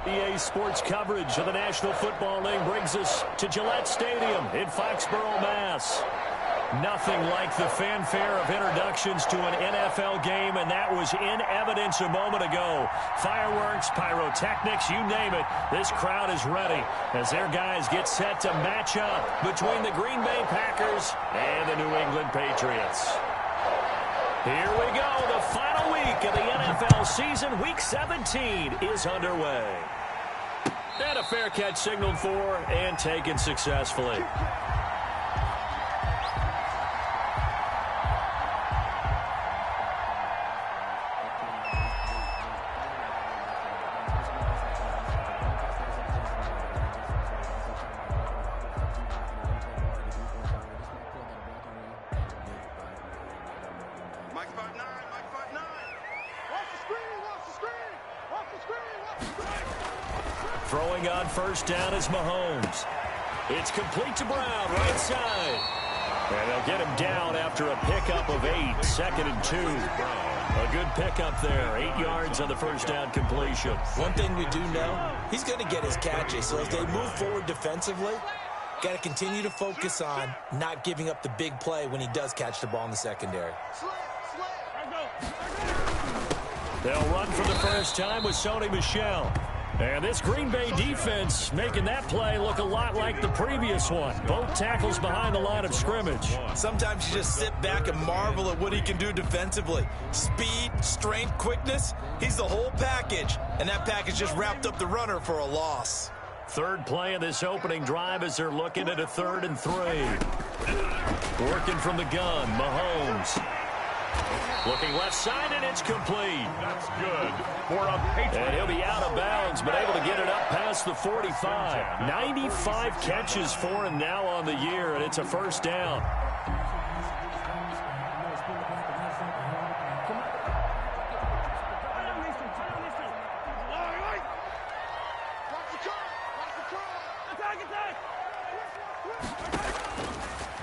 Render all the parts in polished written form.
EA Sports coverage of the National Football League brings us to Gillette Stadium in Foxborough, Mass. Nothing like the fanfare of introductions to an NFL game, and that was in evidence a moment ago. Fireworks, pyrotechnics, you name it. This crowd is ready as their guys get set to match up between the Green Bay Packers and the New England Patriots. Here we go. The final week of the NFL season, Week 17, is underway. And a fair catch signaled for and taken successfully. Throwing on first down is Mahomes. It's complete to Brown, right side. And they'll get him down after a pickup of 8, 2nd and 2. A good pickup there, 8 yards on the first down completion. One thing we do know, he's going to get his catches. So as they move forward defensively, got to continue to focus on not giving up the big play when he does catch the ball in the secondary. They'll run for the first time with Sony Michel. And this Green Bay defense making that play look a lot like the previous one. Both tackles behind the line of scrimmage. Sometimes you just sit back and marvel at what he can do defensively. Speed, strength, quickness. He's the whole package. And that package just wrapped up the runner for a loss. Third play of this opening drive as they're looking at a 3rd and 3. Working from the gun, Mahomes. Looking left side, and it's complete. That's good for a Patriot. And he'll be out of bounds, but able to get it up past the 45. 95 catches for him now on the year, and it's a first down.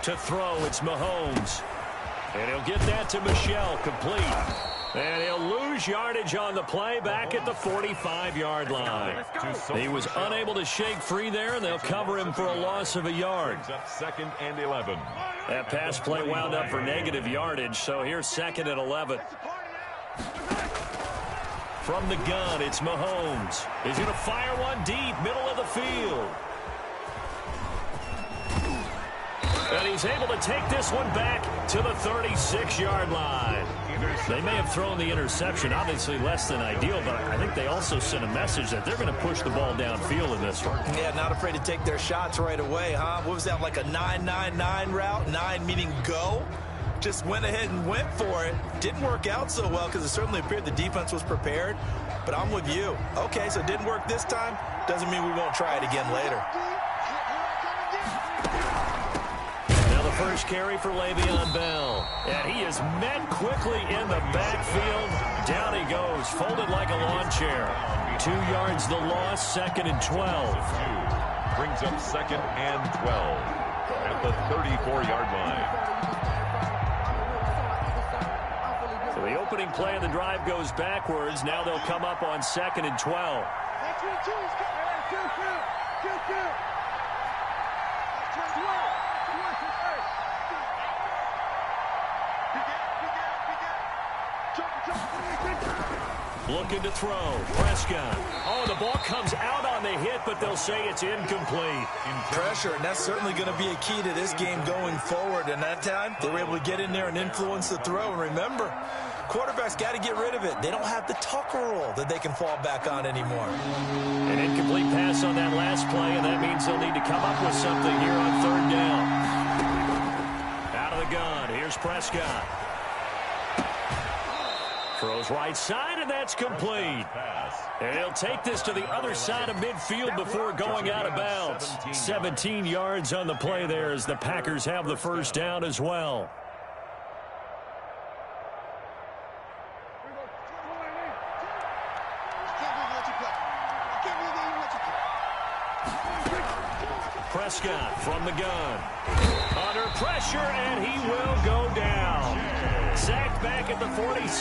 To throw, it's Mahomes. And he'll get that to Michel, complete. And he'll lose yardage on the play back at the 45-yard line. He was unable to shake free there, and they'll cover him for a loss of a yard. Up 2nd and 11. That pass play wound up for negative yardage, so here's 2nd and 11. From the gun, it's Mahomes. He's going to fire one deep, middle of the field. And he's able to take this one back to the 36-yard line. They may have thrown the interception, obviously less than ideal, but I think they also sent a message that they're going to push the ball downfield in this one. Yeah, not afraid to take their shots right away, huh? What was that, like a 9-9-9 route? 9 meaning go? Just went ahead and went for it. Didn't work out so well because it certainly appeared the defense was prepared. But I'm with you. Okay, so it didn't work this time. Doesn't mean we won't try it again later. First carry for Le'Veon Bell. And he is met quickly in the backfield. Down he goes, folded like a lawn chair. 2 yards the loss, 2nd and 12. Brings up 2nd and 12 at the 34-yard line. So the opening play of the drive goes backwards. Now they'll come up on 2nd and 12. Looking to throw. Prescott. Oh, the ball comes out on the hit, but they'll say it's incomplete. Pressure, and that's certainly going to be a key to this game going forward. And that time, they were able to get in there and influence the throw. And remember, quarterbacks got to get rid of it. They don't have the Tucker rule that they can fall back on anymore. An incomplete pass on that last play, and that means they'll need to come up with something here on 3rd down. Out of the gun, here's Prescott. Throws right side, and that's complete. And he'll take this to the other side of midfield before going out of bounds. 17 yards on the play there as the Packers have the first down as well. Prescott from the gun. Under pressure, and he will go down. Sacked back at the 46.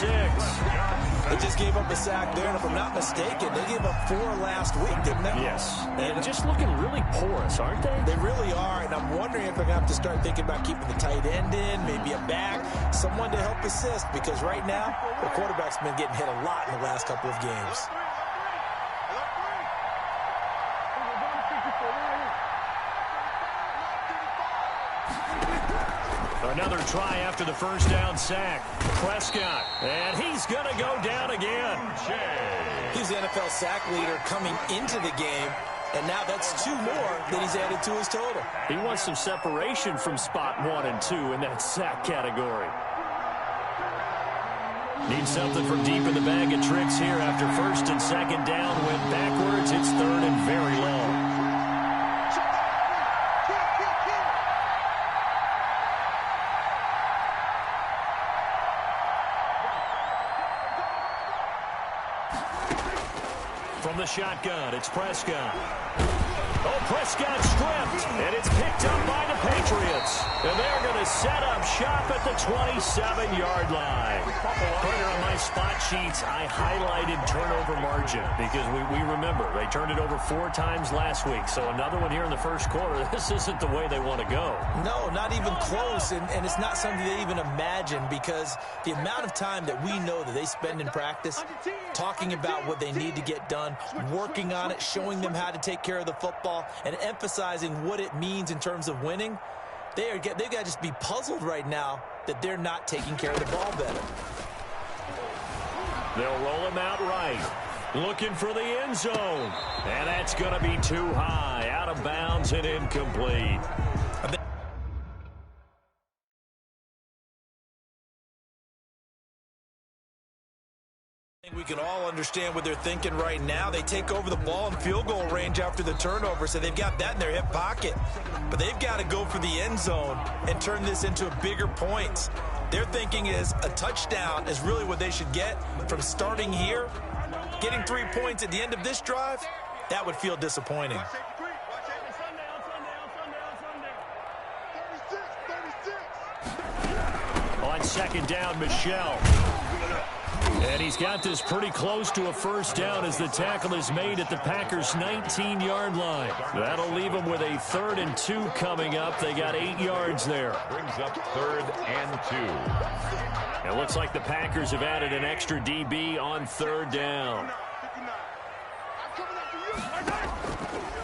They just gave up a sack there, and if I'm not mistaken, they gave up 4 last week, didn't they? Yes. And just looking really porous, aren't they? They really are, and I'm wondering if they're going to have to start thinking about keeping the tight end in, maybe a back, someone to help assist, because right now, the quarterback's been getting hit a lot in the last couple of games. Another try after the first down sack. Prescott, and he's going to go down again. He's the NFL sack leader coming into the game, and now that's 2 more that he's added to his total. He wants some separation from spot 1 and 2 in that sack category. Needs something from deep in the bag of tricks here after first and second down. Went backwards. It's third and very long. From the shotgun, it's Prescott. Oh, Prescott stripped, and it's picked up by the Patriots. And they're going to set up shop at the 27-yard line. Carter, on my spot sheets, I highlighted turnover margin because we remember they turned it over 4 times last week. So another one here in the first quarter. This isn't the way they want to go. No, not even close, and it's not something they even imagine, because the amount of time that we know that they spend in practice talking about what they need to get done, working on it, showing them how to take care of the football, and emphasizing what it means in terms of winning, they've got to just be puzzled right now that they're not taking care of the ball better. They'll roll him out right. Looking for the end zone. And that's going to be too high. Out of bounds and incomplete. We can all understand what they're thinking right now. They take over the ball in field goal range after the turnover, so they've got that in their hip pocket. But they've got to go for the end zone and turn this into bigger points. Their thinking is a touchdown is really what they should get from starting here. Getting 3 points at the end of this drive, that would feel disappointing. On second down, Michel. And he's got this pretty close to a first down as the tackle is made at the Packers' 19-yard line. That'll leave them with a 3rd and 2 coming up. They got 8 yards there. Brings up 3rd and 2. It looks like the Packers have added an extra DB on 3rd down.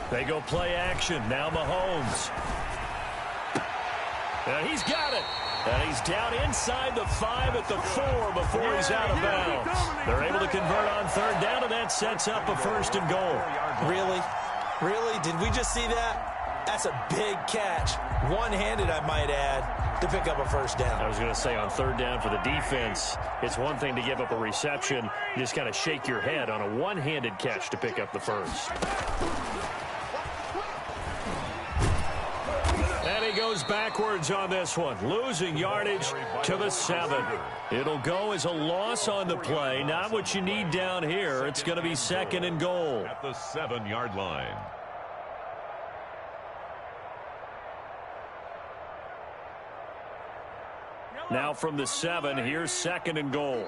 They go play action. Now Mahomes. And he's got it. And he's down inside the 5 at the 4 before he's out of bounds. They're able to convert on 3rd down, and that sets up a 1st and goal. Really? Really? Did we just see that? That's a big catch. One-handed, I might add, to pick up a 1st down. I was going to say, on 3rd down for the defense, it's one thing to give up a reception. You just kind of shake your head on a one-handed catch to pick up the 1st. And he goes backwards on this one, losing yardage to the 7. It'll go as a loss on the play. Not what you need down here. It's going to be 2nd and goal. At the 7-yard line. Now from the 7, here's 2nd and goal.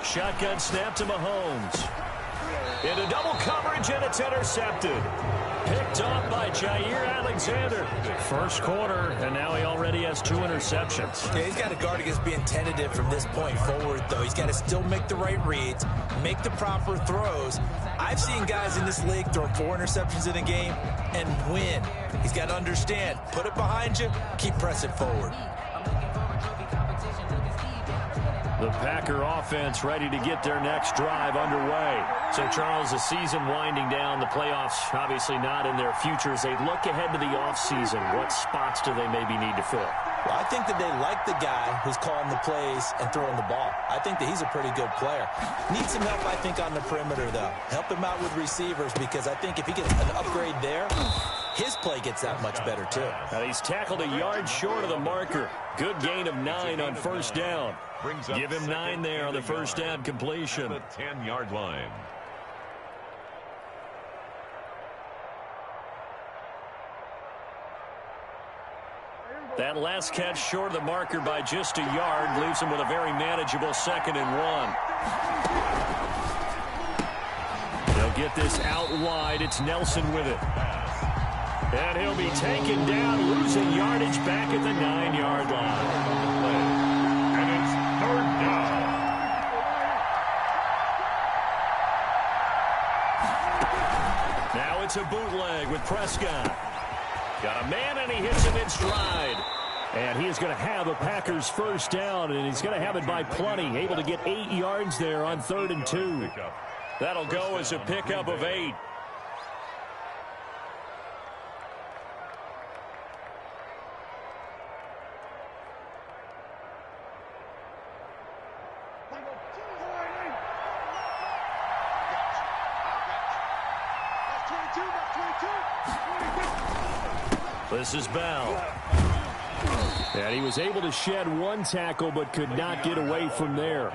Shotgun snap to Mahomes. Into double coverage, and it's intercepted. Picked off by Jair Alexander. First quarter, and now he already has 2 interceptions. Yeah, he's got to guard against being tentative from this point forward, though. He's got to still make the right reads, make the proper throws. I've seen guys in this league throw 4 interceptions in a game and win. He's got to understand, put it behind you, keep pressing forward. The Packer offense ready to get their next drive underway. So, Charles, the season winding down, the playoffs obviously not in their future. As they look ahead to the offseason, what spots do they maybe need to fill? Well, I think that they like the guy who's calling the plays and throwing the ball. I think that he's a pretty good player. Needs some help, I think, on the perimeter, though. Help him out with receivers, because I think if he gets an upgrade there, his play gets that much better, too. Now he's tackled a yard short of the marker. Good gain of 9 on first down. Give him 9 there on the first down completion. The 10-yard line. That last catch short of the marker by just a yard leaves him with a very manageable 2nd and 1. They'll get this out wide. It's Nelson with it. And he'll be taken down, losing yardage back at the 9-yard line. And it's 3rd down. Now it's a bootleg with Prescott. Got a man, and he hits him in stride. And he is going to have a Packers first down, and he's going to have it by plenty. Able to get 8 yards there on 3rd and 2. That'll go as a pickup of 8. This is Bell. And he was able to shed 1 tackle but could not get away from there.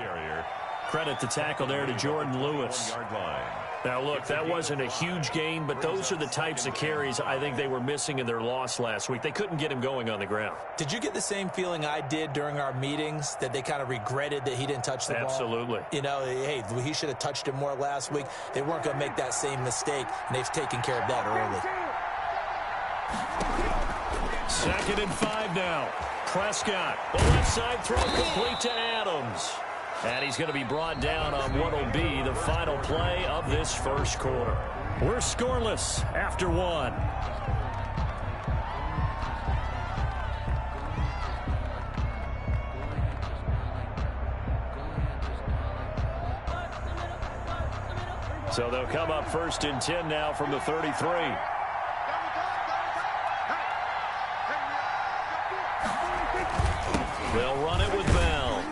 Credit the tackle there to Jordan Lewis. Now, look, that wasn't a huge gain, but those are the types of carries I think they were missing in their loss last week. They couldn't get him going on the ground. Did you get the same feeling I did during our meetings, that they kind of regretted that he didn't touch the ball? Absolutely. You know, hey, he should have touched it more last week. They weren't going to make that same mistake, and they've taken care of that early. 2nd and 5 now. Prescott, the left side throw complete to Adams. And he's going to be brought down on what will be the final play of this first quarter. We're scoreless after 1. So they'll come up 1st and 10 now from the 33. They'll run it with Bell.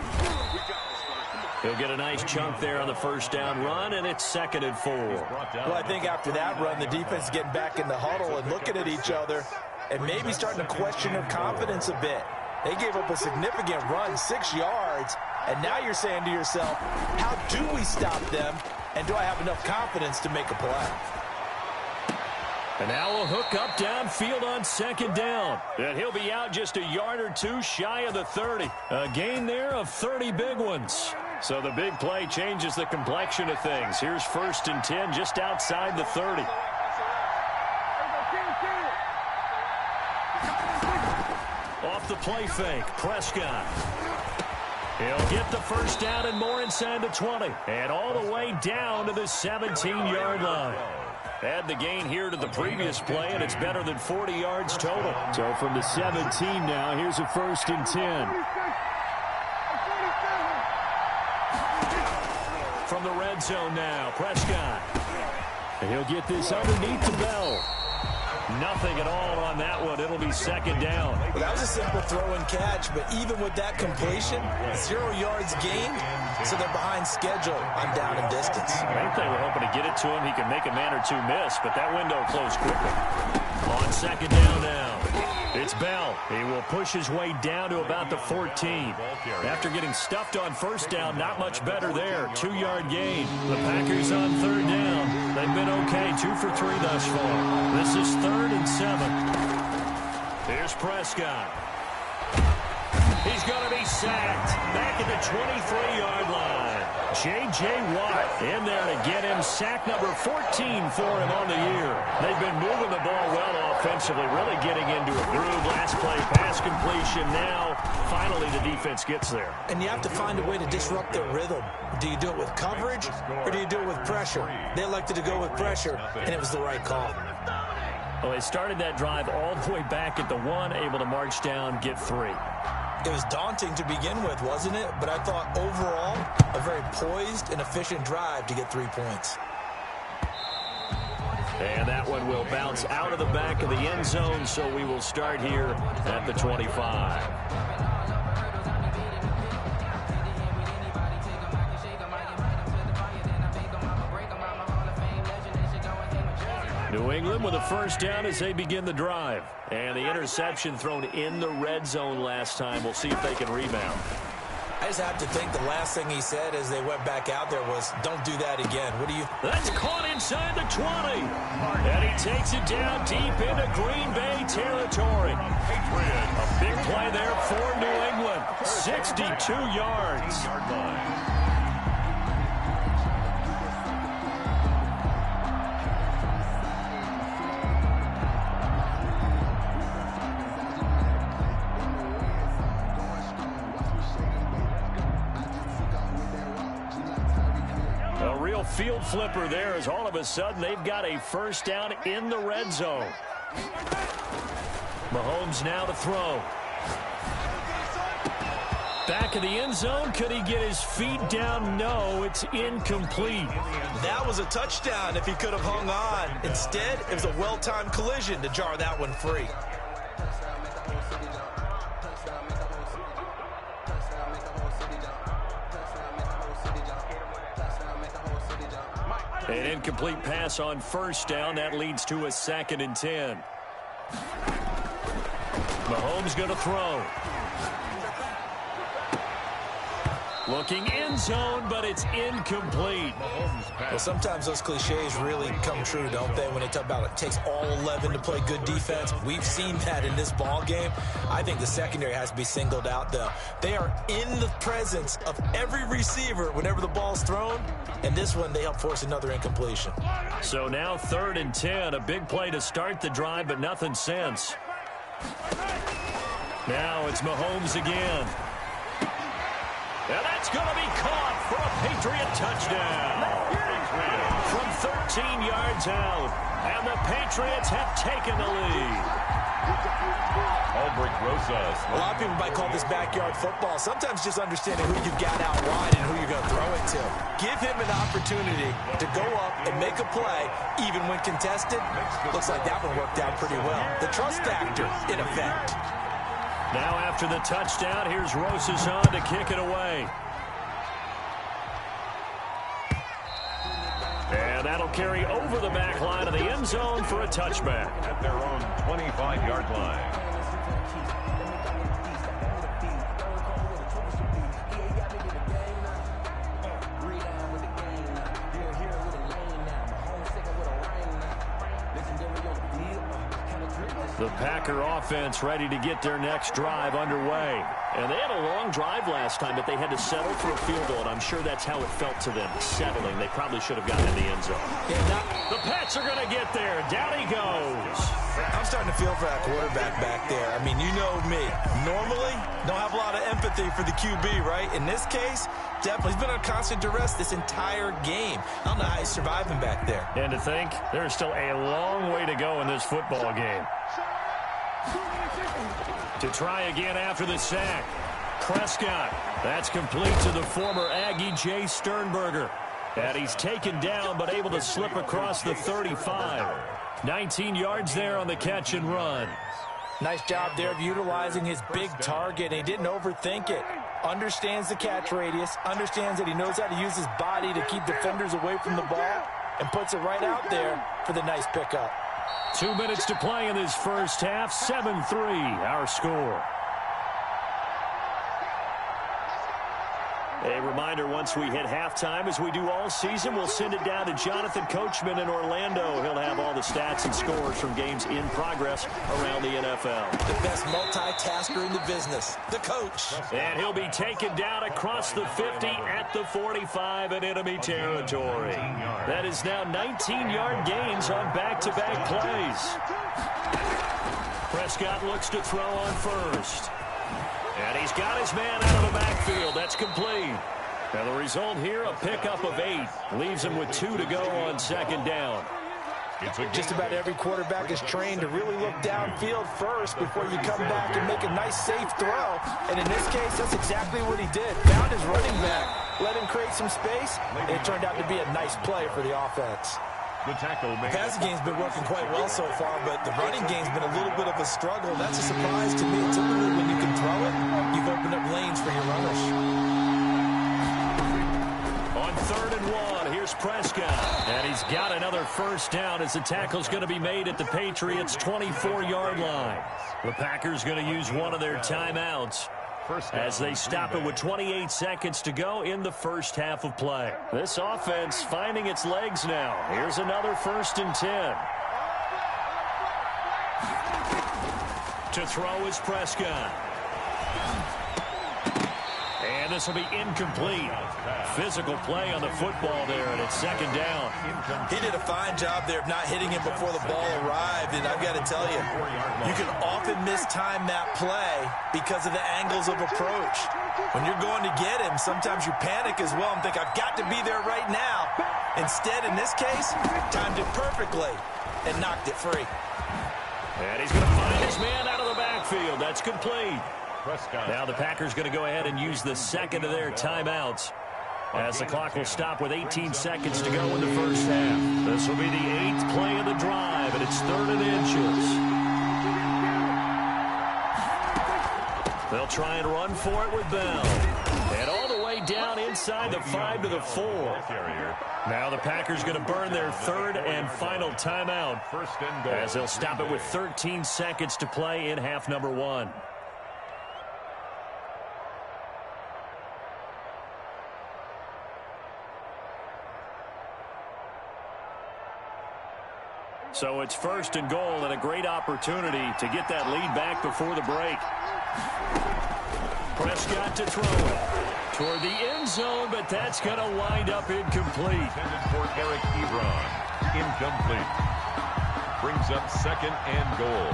He'll get a nice chunk there on the first down run, and it's 2nd and 4. Well, I think after that run, the defense is getting back in the huddle and looking at each other and maybe starting to question their confidence a bit. They gave up a significant run, 6 yards, and now you're saying to yourself, how do we stop them, and do I have enough confidence to make a play? And now a hook up downfield on 2nd down. And he'll be out just a yard or 2 shy of the 30. A gain there of 30 big ones. So the big play changes the complexion of things. Here's 1st and 10 just outside the 30. Off the play fake, Prescott. He'll get the first down and more inside the 20. And all the way down to the 17-yard line. Add the gain here to the previous play, and it's better than 40 yards total. So from the 17 now, here's a 1st and 10. From the red zone now, Prescott. And he'll get this underneath to Bell. Nothing at all on that one. It'll be 2nd down. Well, that was a simple throw and catch, but even with that completion, 0 yards gained, so they're behind schedule on down and distance. I think they were hoping to get it to him. He could make a man or 2 miss, but that window closed quickly. On 2nd down now, it's Bell. He will push his way down to about the 14. After getting stuffed on first down, not much better there. 2-yard gain. The Packers on 3rd down. They've been okay, 2 for 3 thus far. This is 3rd and 7. Here's Prescott. He's going to be sacked back at the 23-yard line. J.J. Watt in there to get him sack number 14 for him on the year. They've been moving the ball well offensively, really getting into a groove. Last play, pass completion. Now, finally, the defense gets there. And you have to find a way to disrupt their rhythm. Do you do it with coverage, or do you do it with pressure? They elected to go with pressure, and it was the right call. Well, they started that drive all the way back at the 1, able to march down, get 3. It was daunting to begin with, wasn't it? But I thought overall, a very poised and efficient drive to get 3 points. And that one will bounce out of the back of the end zone, so we will start here at the 25. New England with a first down as they begin the drive. And the interception thrown in the red zone last time. We'll see if they can rebound. I just have to think the last thing he said as they went back out there was, don't do that again. What do you... That's caught inside the 20. And he takes it down deep into Green Bay territory. A big play there for New England. 62 yards. Field flipper there as all of a sudden they've got a first down in the red zone. Mahomes now to throw. Back in the end zone. Could he get his feet down? No, it's incomplete. That was a touchdown if he could have hung on. Instead, it was a well-timed collision to jar that one free. An incomplete pass on first down. That leads to a 2nd and 10. Mahomes going to throw. Looking end zone, but it's incomplete. Well, sometimes those cliches really come true, don't they? When they talk about it takes all 11 to play good defense. We've seen that in this ball game. I think the secondary has to be singled out, though. They are in the presence of every receiver whenever the ball's thrown. And this one, they help force another incompletion. So now 3rd and 10. A big play to start the drive, but nothing since. Now it's Mahomes again. And that's going to be caught for a Patriot touchdown. From 13 yards out. And the Patriots have taken the lead. A lot of people might call this backyard football. Sometimes just understanding who you've got out wide and who you're going to throw it to. Give him an opportunity to go up and make a play, even when contested. Looks like that one worked out pretty well. The trust factor, in effect. Now after the touchdown, here's Rosas to kick it away. And that'll carry over the back line of the end zone for a touchback. At their own 25-yard line. The Packer offense ready to get their next drive underway. And they had a long drive last time, but they had to settle for a field goal, and I'm sure that's how it felt to them, settling. They probably should have gotten in the end zone. The Pats are going to get there. Down he goes. I'm starting to feel for that quarterback back there. I mean, you know me. Normally, don't have a lot of empathy for the QB, right? In this case, definitely. He's been on constant duress this entire game. I don't know how he's surviving back there. And to think, there's still a long way to go in this football game. To try again after the sack. Prescott. That's complete to the former Aggie Jay Sternberger. And he's taken down but able to slip across the 35. 19 yards there on the catch and run. Nice job there of utilizing his big target. He didn't overthink it. Understands the catch radius. Understands that he knows how to use his body to keep defenders away from the ball. And puts it right out there for the nice pickup. 2 minutes to play in this first half. 7-3 our score. A reminder, once we hit halftime, as we do all season, we'll send it down to Jonathan Coachman in Orlando. He'll have all the stats and scores from games in progress around the NFL. The best multitasker in the business, the coach. And he'll be taken down across the 50 at the 45 in enemy territory. That is now 19-yard gains on back-to-back plays. Prescott looks to throw on first. And he's got his man out of the backfield. That's complete. And the result here, a pickup of 8. Leaves him with 2 to go on second down. Just about every quarterback is trained to really look downfield first before you come back and make a nice, safe throw. And in this case, that's exactly what he did. Found his running back, let him create some space, and it turned out to be a nice play for the offense. The passing game's been working quite well so far, but the running game's been a little bit of a struggle. That's a surprise to me. Typically, when you can throw it, you've opened up lanes for your runners. On 3rd and 1, here's Prescott. And he's he's got another first down as the tackle's going to be made at the Patriots' 24-yard line. The Packers going to use one of their timeouts as they stop it with 28 seconds to go in the first half of play. This offense finding its legs now. Here's another 1st and 10. To throw is Prescott. And this will be incomplete. Physical play on the football there, and it's 2nd down. He did a fine job there of not hitting him before the ball arrived, and I've got to tell you, you can often mistime that play because of the angles of approach. When you're going to get him, sometimes you panic as well and think, I've got to be there right now. Instead, in this case, timed it perfectly and knocked it free. And he's going to find his man out of the backfield. That's complete. Now the Packers going to go ahead and use the second of their timeouts as the clock will stop with 18 seconds to go in the first half. This will be the 8th play of the drive, and it's 3rd and inches. They'll try and run for it with Bell. And all the way down inside the 5 to the 4. Now the Packers going to burn their 3rd and final timeout as they'll stop it with 13 seconds to play in half number 1. So it's 1st and goal and a great opportunity to get that lead back before the break. Prescott to throw it toward the end zone, but that's going to wind up incomplete. Intended for Eric Ebron. Incomplete. Brings up 2nd and goal.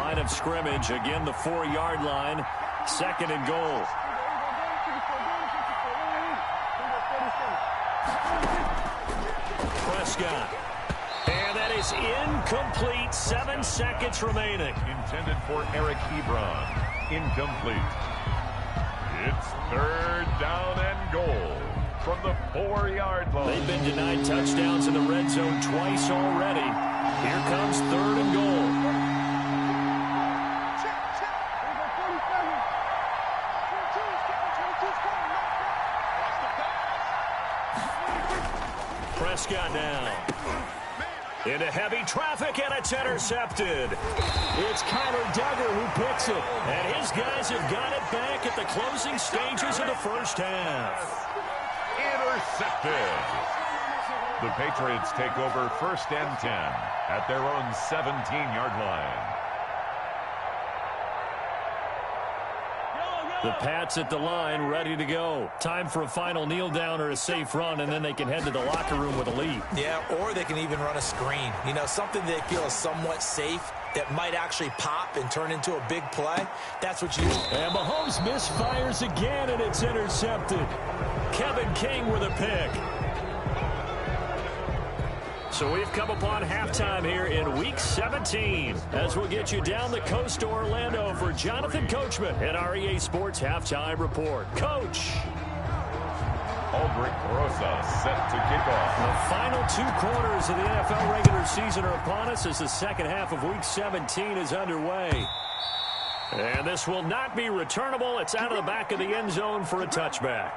Line of scrimmage, again the 4-yard line. 2nd and goal. Prescott. And that is incomplete. 7 seconds remaining. Intended for Eric Ebron. Incomplete. It's 3rd down and goal from the 4-yard line. They've been denied touchdowns in the red zone twice already. Here comes 3rd and goal. Prescott now. Into heavy traffic, and it's intercepted. It's Kyler Duggar who picks it. And his guys have got it back at the closing stages of the first half. Intercepted. The Patriots take over 1st and 10 at their own 17-yard line. The Pats at the line, ready to go. Time for a final kneel down or a safe run, and then they can head to the locker room with a lead. Yeah, or they can even run a screen. You know, something they feel is somewhat safe that might actually pop and turn into a big play. That's what you do. And Mahomes misfires again, and it's intercepted. Kevin King with a pick. So we've come upon halftime here in Week 17 as we'll get you down the coast to Orlando for Jonathan Coachman at our EA Sports Halftime Report. Coach. Aldrich Rosa set to kick off. The final 2 quarters of the NFL regular season are upon us as the second half of Week 17 is underway. And this will not be returnable. It's out of the back of the end zone for a touchback.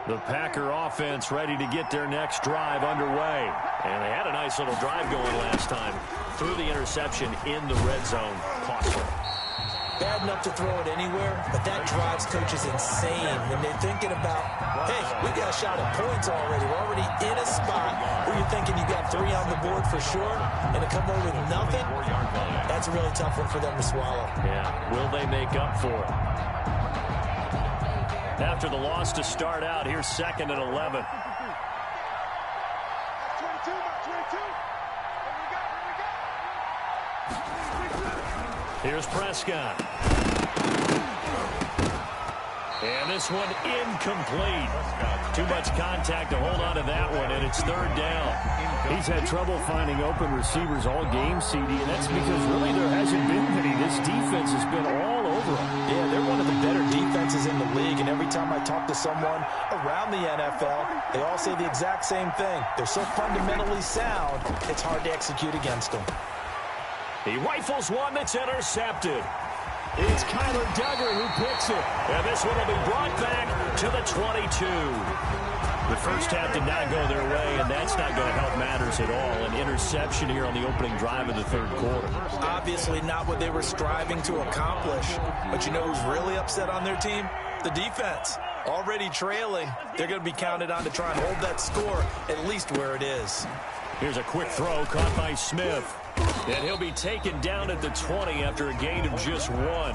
The Packer offense ready to get their next drive underway. And they had a nice little drive going last time. Threw the interception in the red zone. Costly. Bad enough to throw it anywhere, but that drives coaches insane when they're thinking about, hey, we got a shot at points already. We're already in a spot where you're thinking you got 3 on the board for sure, and to come away with nothing, that's a really tough one for them to swallow. Yeah, will they make up for it? After the loss to start out, here's 2nd and 11. Here's Prescott. And this one incomplete. Too much contact to hold on to that one, and it's 3rd down. He's had trouble finding open receivers all game, CD, and that's because really there hasn't been many. This defense has been all over them. Yeah, they're one of the better defenses in the league, and every time I talk to someone around the NFL, they all say the exact same thing. They're so fundamentally sound, it's hard to execute against them. He rifles one that's intercepted. It's Kyler Duggar who picks it. And this one will be brought back to the 22. The first half did not go their way, and that's not going to help matters at all. An interception here on the opening drive of the third quarter. Obviously not what they were striving to accomplish. But you know who's really upset on their team? The defense. Already trailing, they're going to be counted on to try and hold that score at least where it is. Here's a quick throw caught by Smith. And he'll be taken down at the 20 after a gain of just 1.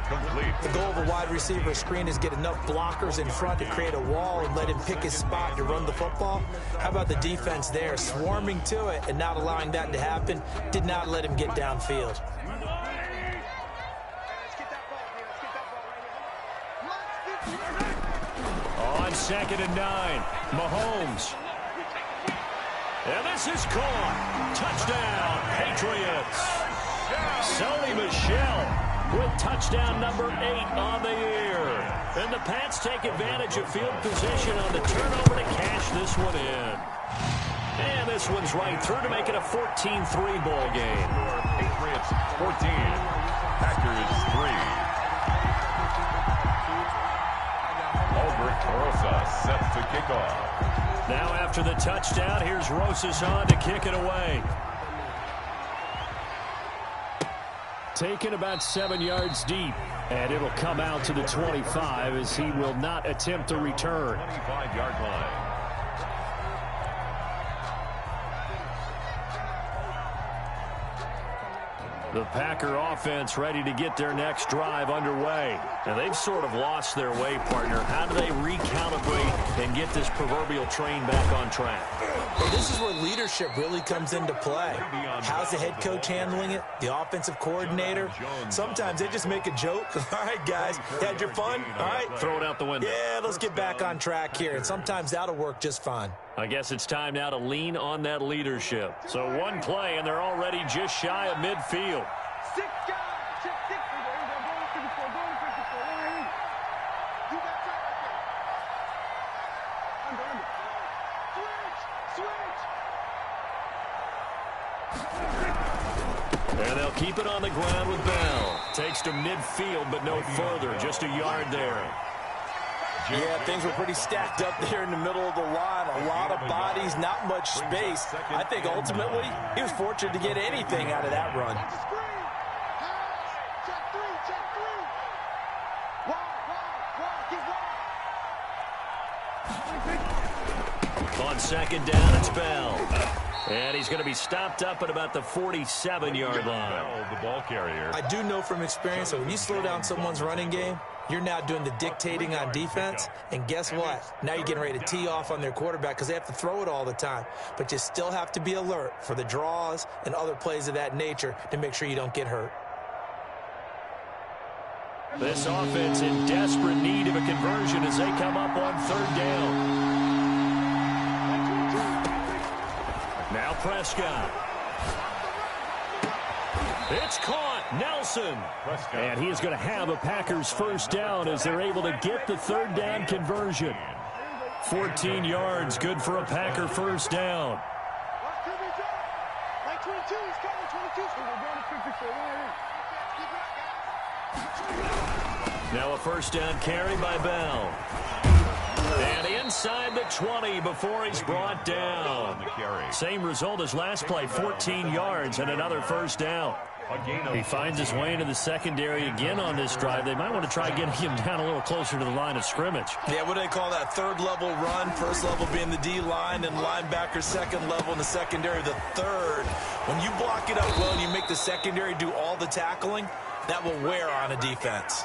Complete. The goal of a wide receiver screen is get enough blockers in front to create a wall and let him pick his spot to run the football. How about the defense there, swarming to it and not allowing that to happen? Did not let him get downfield. On 2nd and 9, Mahomes. And this is caught. Touchdown, Patriots. Sony Michel with touchdown number 8 on the year. And the Pats take advantage of field position on the turnover to cash this one in. And this one's right through to make it a 14-3 ball game. Patriots 14, Packers 3. Albert Rosa sets to kick off. Now after the touchdown, here's Rosas on to kick it away. Taken about 7 yards deep, and it'll come out to the 25 as he will not attempt to return. 25-yard line. The Packer offense ready to get their next drive underway. And they've sort of lost their way, partner. How do they recalibrate and get this proverbial train back on track? Well, this is where leadership really comes into play. How's the head coach handling it? The offensive coordinator? Sometimes they just make a joke. All right, guys, had your fun? All right. Throw it out the window. Yeah, let's get back on track here. And sometimes that'll work just fine. I guess it's time now to lean on that leadership. So one play, and they're already just shy of midfield. And they'll keep it on the ground with Bell. Takes to midfield, but no further. Just a yard there. Yeah, things were pretty stacked up there in the middle of the line. A lot of bodies, not much space. I think ultimately he was fortunate to get anything out of that run. On 2nd down, it's Bell. And he's going to be stopped up at about the 47-yard line. The ball carrier. I do know from experience that when you slow down someone's running game, you're now doing the dictating on defense. And guess what? Now you're getting ready to tee off on their quarterback because they have to throw it all the time. But you still have to be alert for the draws and other plays of that nature to make sure you don't get hurt. This offense in desperate need of a conversion as they come up on 3rd down. Now Prescott. It's caught. Nelson. And he is going to have a Packers first down as they're able to get the 3rd down conversion. 14 yards, good for a Packer first down. Now a first down carry by Bell. And inside the 20 before he's brought down. Same result as last play, 14 yards and another first down. He finds his way into the secondary again on this drive. They might want to try getting him down a little closer to the line of scrimmage. Yeah, what do they call that? 3rd level run, 1st level being the D-line, and linebacker 2nd level, and the secondary the 3rd. When you block it up well and you make the secondary do all the tackling, that will wear on a defense.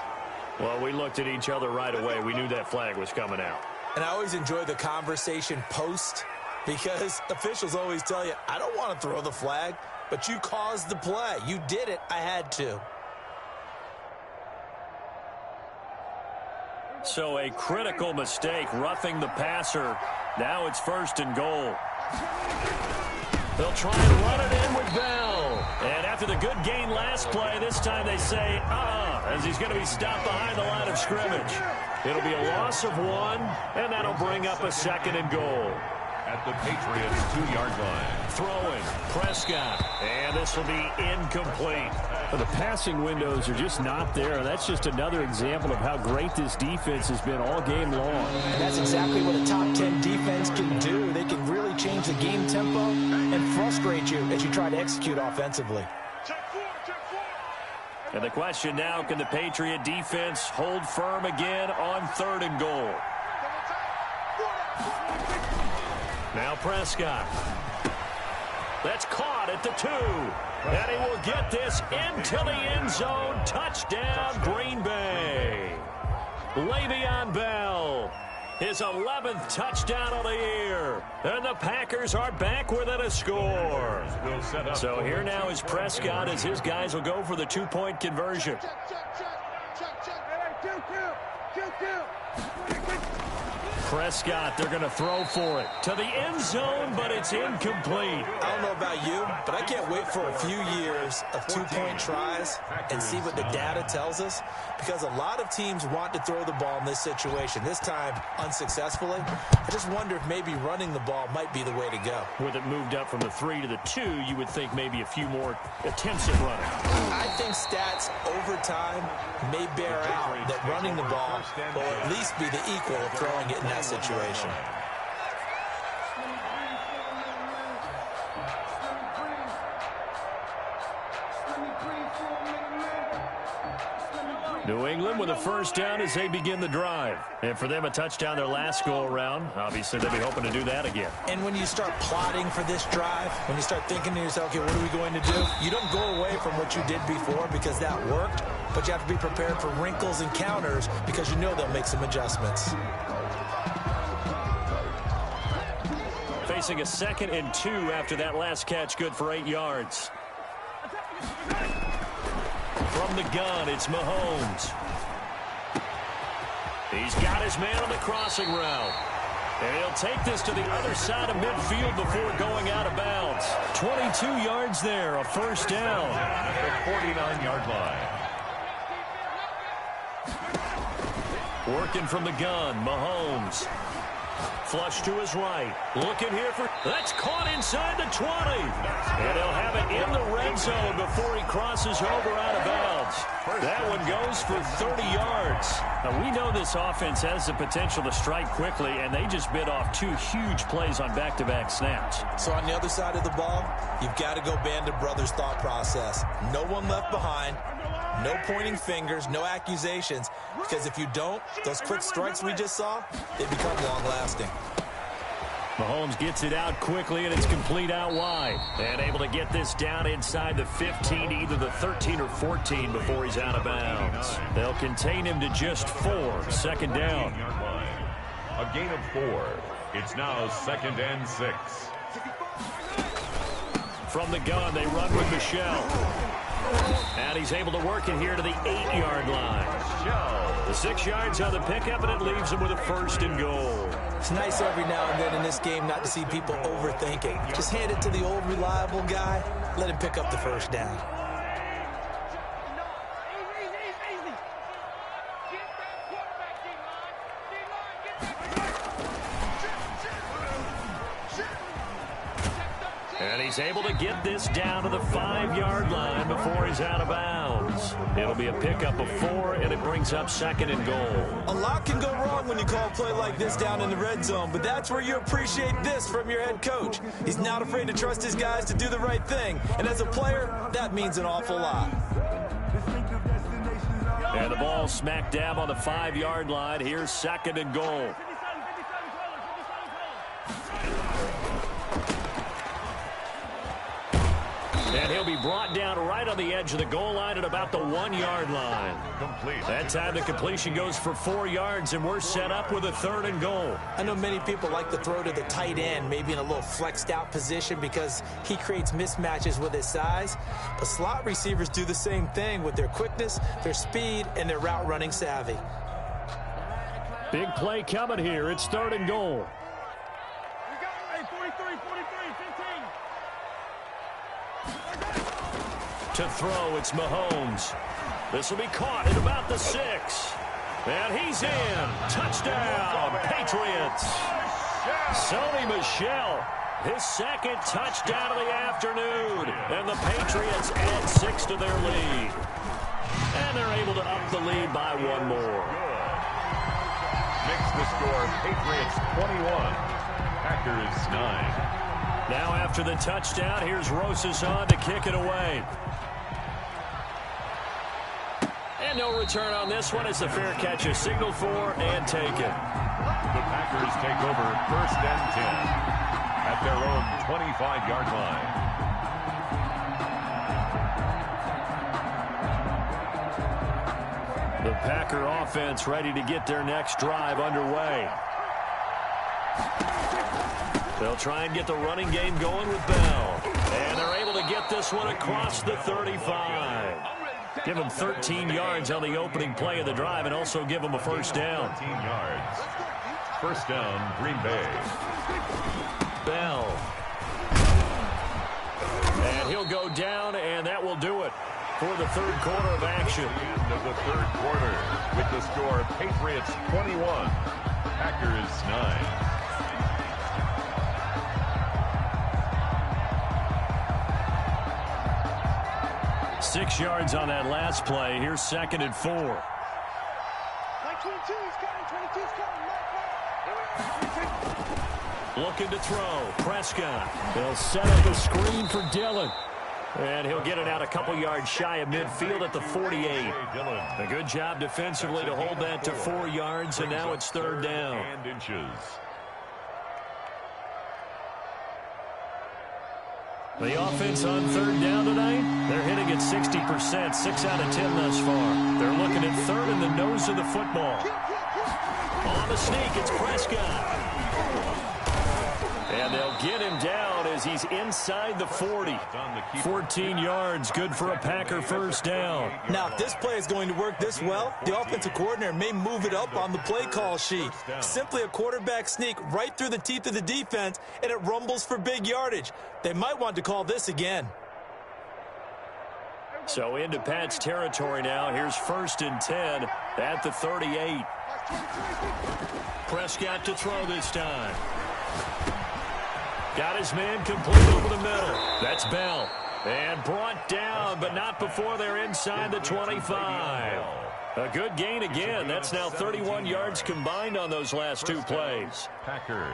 Well, we looked at each other right away. We knew that flag was coming out. And I always enjoy the conversation post because officials always tell you, I don't want to throw the flag, but you caused the play. You did it. I had to. So a critical mistake, roughing the passer. Now it's 1st and goal. They'll try and run it in with Bell. And after the good gain last play, this time they say, as he's going to be stopped behind the line of scrimmage. It'll be a loss of 1, and that'll bring up a 2nd and goal. At the Patriots' 2-yard line. Throwing, Prescott, and this will be incomplete. The passing windows are just not there. That's just another example of how great this defense has been all game long. And that's exactly what a top 10 defense can do. They can really change the game tempo and frustrate you as you try to execute offensively. And the question now, can the Patriot defense hold firm again on 3rd and goal? Now Prescott. That's caught at the 2. And he will get this into the end zone. Touchdown, Green Bay. Le'Veon Bell, his 11th touchdown of the year. And the Packers are back within a score. So here now is Prescott as his guys will go for the 2-point conversion. Prescott, they're going to throw for it to the end zone, but it's incomplete. I don't know about you, but I can't wait for a few years of 2-point tries and see what the data tells us, because a lot of teams want to throw the ball in this situation, this time unsuccessfully. I just wonder if maybe running the ball might be the way to go. With it moved up from the 3 to the 2, you would think maybe a few more attempts at running. I think stats over time may bear out that running the ball will at least be the equal of throwing it in that situation. New England with a 1st down as they begin the drive. And for them, a touchdown their last go-around. Obviously, they'll be hoping to do that again. And when you start plotting for this drive, when you start thinking to yourself, okay, what are we going to do? You don't go away from what you did before because that worked, but you have to be prepared for wrinkles and counters because you know they'll make some adjustments. Facing a 2nd and 2 after that last catch, good for 8 yards. From the gun, it's Mahomes. He's got his man on the crossing route. And he'll take this to the other side of midfield before going out of bounds. 22 yards there, a 1st down. At the 49-yard line. Working from the gun, Mahomes. Flush to his right. Looking here for... That's caught inside the 20. And he'll have it in the red zone before he crosses over out of bounds. That one goes for 30 yards. Now, we know this offense has the potential to strike quickly, and they just bit off 2 huge plays on back-to-back snaps. So on the other side of the ball, you've got to go Band of Brothers thought process. No one left behind. No pointing fingers, no accusations, because if you don't, those quick strikes we just saw, they become long-lasting. Mahomes gets it out quickly, and it's complete out wide. And able to get this down inside the 15, either the 13 or 14 before he's out of bounds. They'll contain him to just 4, 2nd down. A gain of 4. It's now 2nd and 6. From the gun, they run with Michelle. And he's able to work it here to the 8-yard line. The 6 yards on the pickup, and it leaves him with a 1st and goal. It's nice every now and then in this game not to see people overthinking. Just hand it to the old reliable guy. Let him pick up the 1st down. And he's able to get this down to the 5-yard line before he's out of bounds. It'll be a pickup of 4, and it brings up 2nd and goal. A lot can go wrong when you call a play like this down in the red zone, but that's where you appreciate this from your head coach. He's not afraid to trust his guys to do the right thing, and as a player, that means an awful lot. And the ball smack dab on the 5-yard line. Here's 2nd and goal. And he'll be brought down right on the edge of the goal line at about the 1-yard line. That time the completion goes for 4 yards, and we're set up with a 3rd and goal. I know many people like to throw to the tight end, maybe in a little flexed out position because he creates mismatches with his size. But slot receivers do the same thing with their quickness, their speed, and their route running savvy. Big play coming here. It's 3rd and goal. To throw, it's Mahomes. This will be caught at about the 6. And he's in. Touchdown, Patriots. Sony Michel, his second touchdown of the afternoon. And the Patriots add 6 to their lead. And they're able to up the lead by 1 more. Makes the score Patriots 21, Packers 9. Now after the touchdown, here's Rosas on to kick it away. And no return on this one as the fair catch is signaled for and taken. The Packers take over 1st and 10 at their own 25-yard line. The Packer offense ready to get their next drive underway. They'll try and get the running game going with Bell. And they're able to get this one across the 35. Give them 13 yards on the opening play of the drive and also give them a first down. 13 yards. First down, Green Bay. Bell. And he'll go down, and that will do it for the third quarter of action. End of the third quarter with the score Patriots 21, Packers 9. 6 yards on that last play. Here's 2nd and 4. Looking to throw. Prescott. They'll set up a screen for Dillon. And he'll get it out a couple yards shy of midfield at the 48. A good job defensively to hold that to 4 yards, and now it's 3rd down. The offense on 3rd down tonight, they're hitting at 60%, 6 out of 10 thus far. They're looking at 3rd in the nose of the football. On the sneak, it's Prescott. And they'll get him down as he's inside the 40. 14 yards, good for a Packer first down. Now, if this play is going to work this well, the offensive coordinator may move it up on the play call sheet. Simply a quarterback sneak right through the teeth of the defense, and it rumbles for big yardage. They might want to call this again. So into Pat's territory now. Here's 1st and 10 at the 38. Prescott to throw this time. Got his man complete over the middle. That's Bell. And brought down, but not before they're inside the 25. A good gain again. That's now 31 yards combined on those last 2 plays. Packers.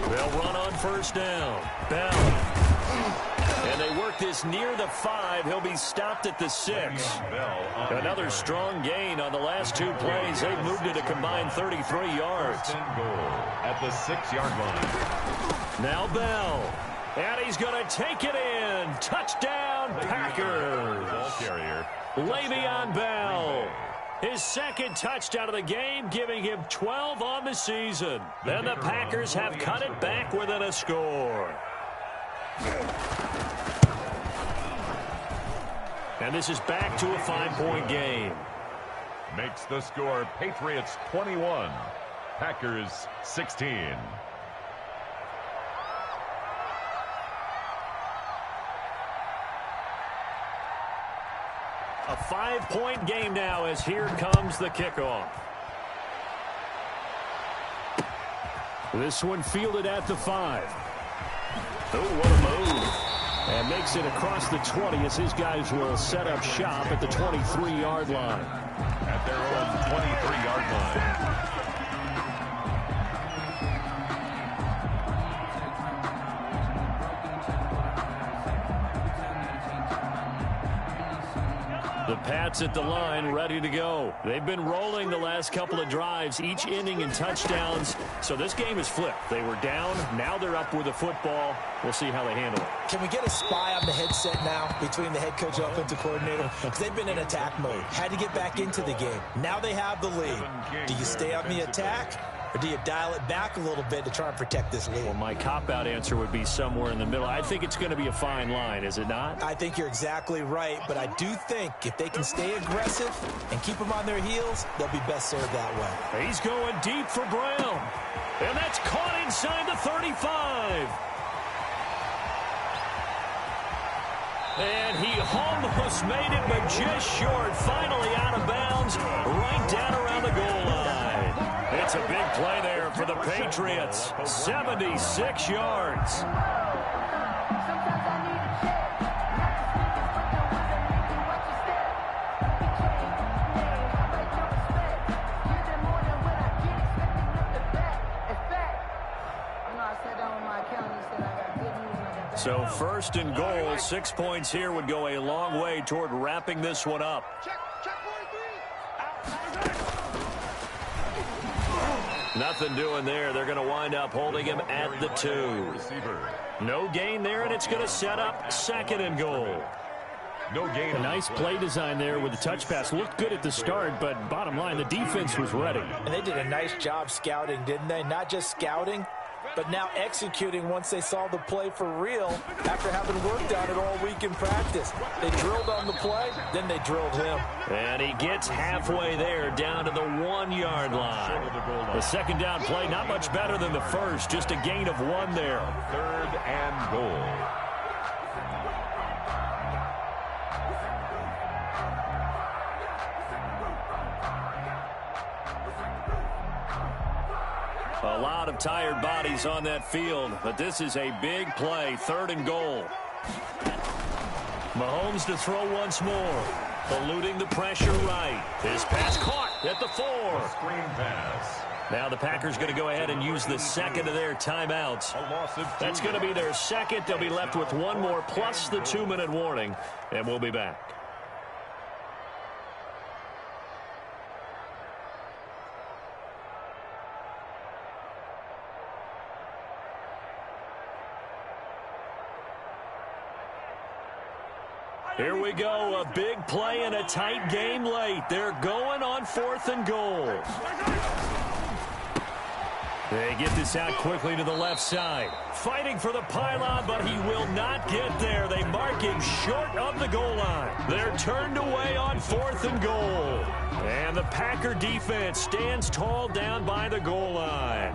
They'll run on first down. Bell. And they work this near the 5. He'll be stopped at the 6. Another strong gain on the last 2 plays. They've moved it a combined 33 yards. At the 6-yard line. Now Bell. And he's going to take it in. Touchdown, Packers. Ball carrier. Le'Veon Bell. His 2nd touchdown of the game, giving him 12 on the season. Then the Packers have cut it back within a score. And this is back to a 5-point game. Makes the score Patriots 21, Packers 16. A 5-point game now as here comes the kickoff. This one fielded at the 5. Oh, what a move. And makes it across the 20 as his guys will set up shop at the 23-yard line. At their own 23-yard line. The Pats at the line, ready to go. They've been rolling the last couple of drives, each inning in touchdowns. So this game is flipped. They were down. Now they're up with the football. We'll see how they handle it. Can we get a spy on the headset now between the head coach and offensive coordinator? Because they've been in attack mode. Had to get back into the game. Now they have the lead. Do you stay on the attack Or do you dial it back a little bit to try and protect this lead? Well, my cop-out answer would be somewhere in the middle. I think it's going to be a fine line, is it not? I think you're exactly right, but I do think if they can stay aggressive and keep them on their heels, they'll be best served that way. He's going deep for Brown. And that's caught inside the 35. And he almost made it, but just short. Finally out of bounds, right down around the goal line. It's a big play there for the Patriots. 76 yards. So first and goal, 6 points here would go a long way toward wrapping this one up. Nothing doing there. They're going to wind up holding him at the 2. No gain there, and it's going to set up second and goal. No gain. A nice play design there with the touch pass. Looked good at the start, but bottom line, the defense was ready. And they did a nice job scouting, didn't they? Not just scouting, but now executing once they saw the play for real after having worked on it all week in practice. They drilled on the play, then they drilled him. And he gets halfway there down to the 1 yard line. The second down play, not much better than the first, just a gain of 1 there. Third and goal. A lot of tired bodies on that field, but this is a big play, third and goal. Mahomes to throw once more, eluding the pressure right. His pass caught at the 4. Screen pass. Now the Packers going to go ahead and use the second of their timeouts. That's going to be their second. They'll be left with 1 more plus the 2-minute warning, and we'll be back. Here we go, a big play in a tight game late. They're going on 4th and goal. They get this out quickly to the left side. Fighting for the pylon, but he will not get there. They mark him short of the goal line. They're turned away on 4th and goal. And the Packer defense stands tall down by the goal line.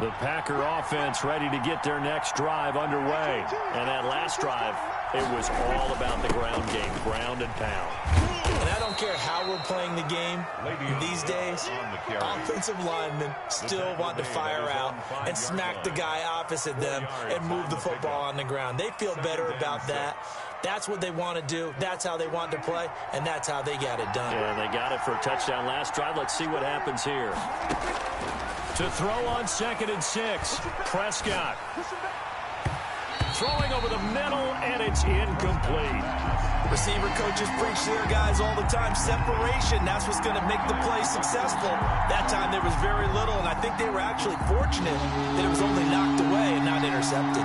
The Packer offense ready to get their next drive underway. And that last drive, it was all about the ground game, ground and pound. And I don't care how we're playing the game these days, offensive linemen still want to fire out and smack the guy opposite them and move the football on the ground. They feel better about that. That's what they want to do. That's how they want to play, and that's how they got it done. Yeah, they got it for a touchdown last drive. Let's see what happens here. To throw on 2nd and 6, Prescott. Throwing over the middle, and it's incomplete. Receiver coaches preach to their guys all the time. Separation, that's what's going to make the play successful. That time there was very little, and I think they were actually fortunate that it was only knocked away and not intercepted.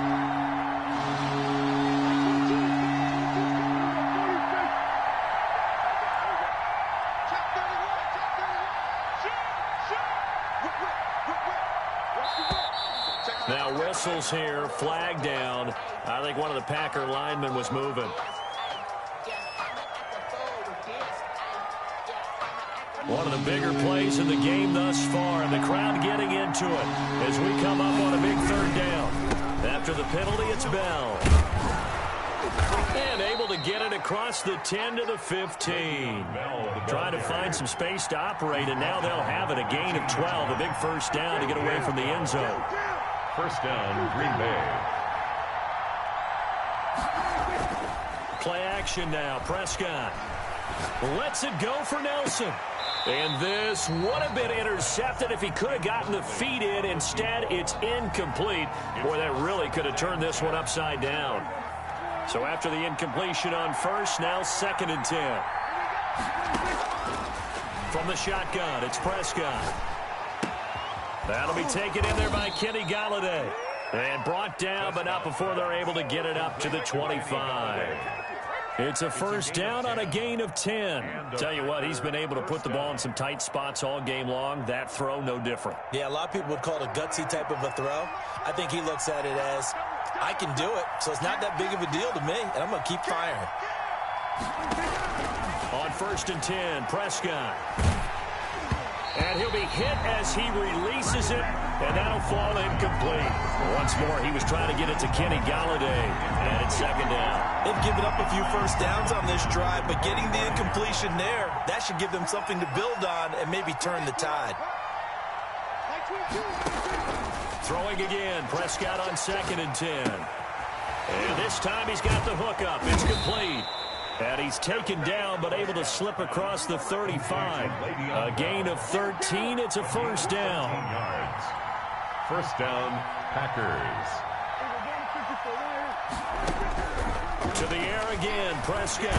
Now whistles here, flag down. I think one of the Packer linemen was moving. One of the bigger plays in the game thus far, and the crowd getting into it as we come up on a big 3rd down. After the penalty, it's Bell. And able to get it across the 10 to the 15. Trying to find some space to operate, and now they'll have it. A gain of 12, a big first down to get away from the end zone. First down, Green Bay. Play action now. Prescott lets it go for Nelson. And this would have been intercepted if he could have gotten the feet in. Instead, it's incomplete. Boy, that really could have turned this one upside down. So after the incompletion on first, now 2nd and 10. From the shotgun, it's Prescott. That'll be taken in there by Kenny Galladay. And brought down, but not before they're able to get it up to the 25. It's a first down on a gain of 10. Tell you what, he's been able to put the ball in some tight spots all game long. That throw, no different. Yeah, a lot of people would call it a gutsy type of a throw. I think he looks at it as, I can do it, so it's not that big of a deal to me, and I'm going to keep firing. On 1st and 10, Prescott. And he'll be hit as he releases it, and that'll fall incomplete. Once more, he was trying to get it to Kenny Galladay, and it's 2nd down. They've given up a few first downs on this drive, but getting the incompletion there, that should give them something to build on and maybe turn the tide. Throwing again, Prescott on 2nd and 10. And this time he's got the hook up. It's complete. And he's taken down, but able to slip across the 35. A gain of 13. It's a first down. Yards. First down, Packers. To the air again, Prescott.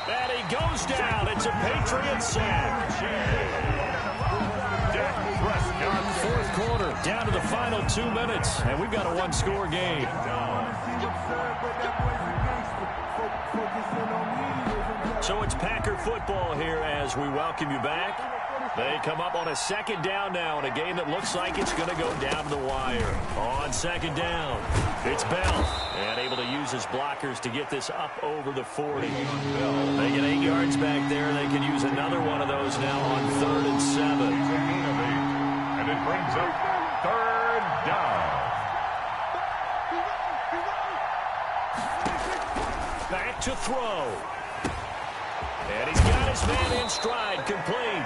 And he goes down. It's a Patriot sack. Fourth quarter, down to the final 2 minutes, and we've got a one-score game. So it's Packer football here as we welcome you back. They come up on a 2nd down now in a game that looks like it's going to go down to the wire. On 2nd down, it's Bell, and able to use his blockers to get this up over the 40. They get 8 yards back there. They can use another one of those now on 3rd and 7. And it brings up 3rd down. Back to throw. And he's got his man in stride, complete.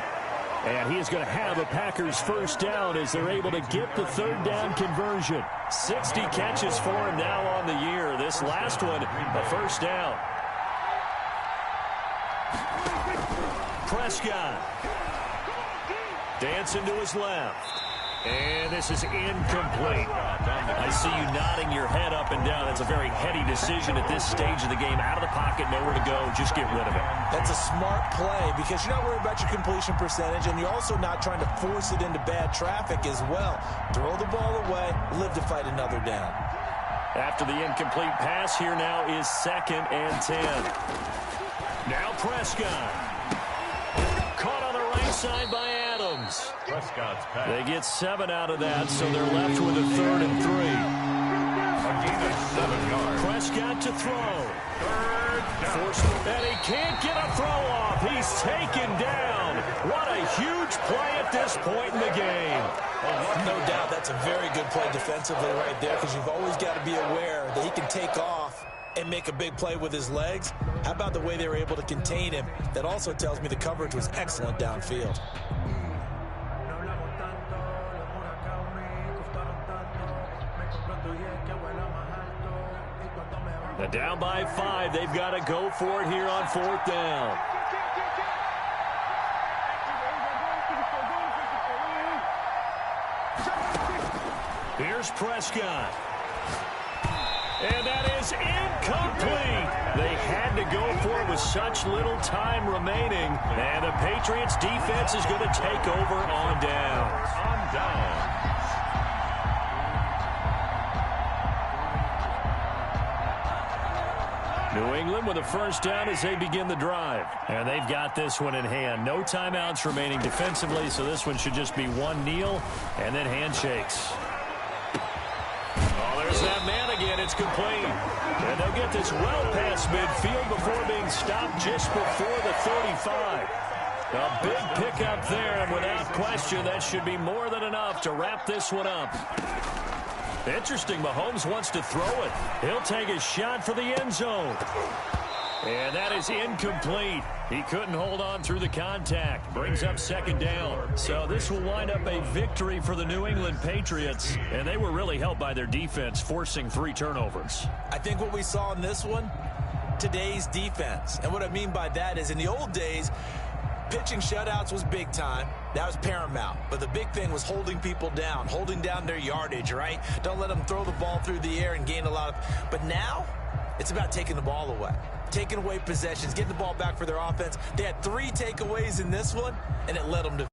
And he is going to have a Packers first down as they're able to get the 3rd down conversion. 60 catches for him now on the year. This last one, a first down. Prescott. Dancing to his left. And this is incomplete. I see you nodding your head up and down. That's a very heady decision at this stage of the game. Out of the pocket, nowhere to go. Just get rid of it. That's a smart play because you're not worried about your completion percentage, and you're also not trying to force it into bad traffic as well. Throw the ball away, live to fight another down. After the incomplete pass, here now is 2nd and 10. Now Prescott. Caught on the right side by Adams. Prescott's pass. They get 7 out of that, so they're left with a 3rd and 3. A gain of 7 yards. Prescott to throw. 3rd down. And he can't get a throw off. He's taken down. What a huge play at this point in the game. No doubt that's a very good play defensively right there because you've always got to be aware that he can take off and make a big play with his legs. How about the way they were able to contain him? That also tells me the coverage was excellent downfield. Now down by 5. They've got to go for it here on 4th down. Here's Prescott. And that is incomplete. They had to go for it with such little time remaining. And the Patriots defense is going to take over on down. On down. New England with a first down as they begin the drive. And they've got this one in hand. No timeouts remaining defensively, so this one should just be one kneel and then handshakes. Oh, there's that man again. It's complete. And they'll get this well past midfield before being stopped just before the 35. A big pickup there, and without question, that should be more than enough to wrap this one up. Interesting, Mahomes wants to throw it. He'll take a shot for the end zone. And that is incomplete. He couldn't hold on through the contact. Brings up 2nd down. So this will wind up a victory for the New England Patriots. And they were really helped by their defense, forcing 3 turnovers. I think what we saw in this one, today's defense. And what I mean by that is in the old days, pitching shutouts was big time. That was paramount. But the big thing was holding people down, holding down their yardage, right? Don't let them throw the ball through the air and gain a lot of... But now, it's about taking the ball away. Taking away possessions, getting the ball back for their offense. They had 3 takeaways in this one, and it led them to